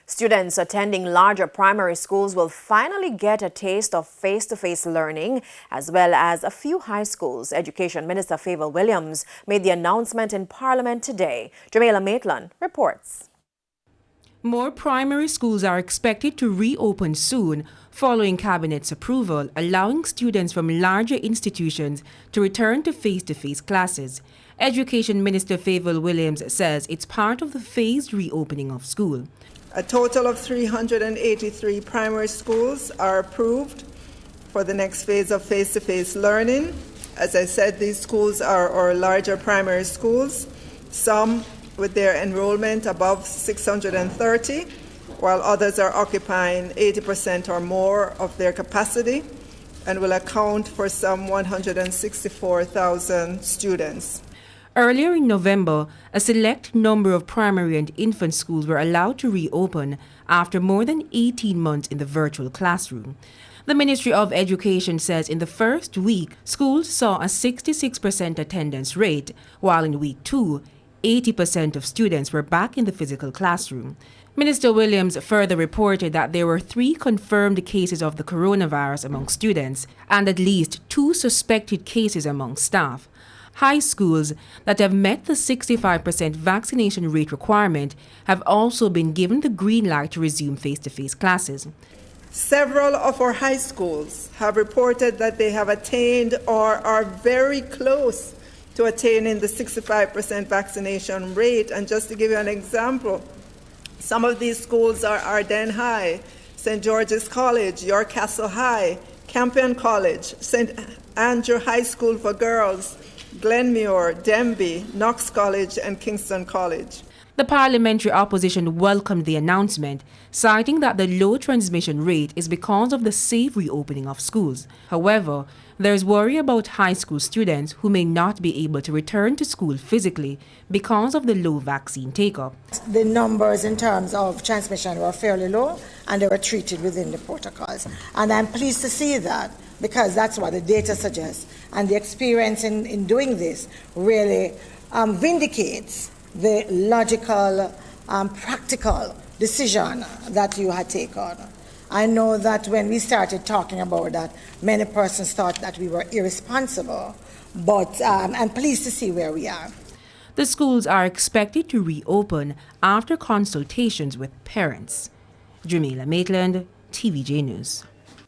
Students attending larger primary schools will finally get a taste of face-to-face learning, as well as a few high schools. Education Minister Favour Williams made the announcement in Parliament today. Jamaica Maitland reports. More primary schools are expected to reopen soon following Cabinet's approval, allowing students from larger institutions to return to face-to-face classes. Education Minister Favour Williams says it's part of the phased reopening of school. A total of 383 primary schools are approved for the next phase of face-to-face learning. As I said, these schools are our larger primary schools, some with their enrollment above 630, while others are occupying 80% or more of their capacity and will account for some 164,000 students. Earlier in November, a select number of primary and infant schools were allowed to reopen after more than 18 months in the virtual classroom. The Ministry of Education says in the first week, schools saw a 66% attendance rate, while in week 2, 80% of students were back in the physical classroom. Minister Williams further reported that there were 3 confirmed cases of the coronavirus among students and at least 2 suspected cases among staff. High schools that have met the 65% vaccination rate requirement have also been given the green light to resume face-to-face classes. Several of our high schools have reported that they have attained or are very close to attaining the 65% vaccination rate. And just to give you an example, some of these schools are Arden High, St. George's College, York Castle High, Campion College, St. Andrew High School for Girls, Glenmuir, Denby, Knox College and Kingston College. The parliamentary opposition welcomed the announcement, citing that the low transmission rate is because of the safe reopening of schools. However, there is worry about high school students who may not be able to return to school physically because of the low vaccine take-up. The numbers in terms of transmission were fairly low and they were treated within the protocols. And I'm pleased to see that because that's what the data suggests. And the experience in doing this really vindicates the logical, practical decision that you had taken. I know that when we started talking about that, many persons thought that we were irresponsible, but I'm pleased to see where we are. The schools are expected to reopen after consultations with parents. Jamaica Maitland, TVJ News.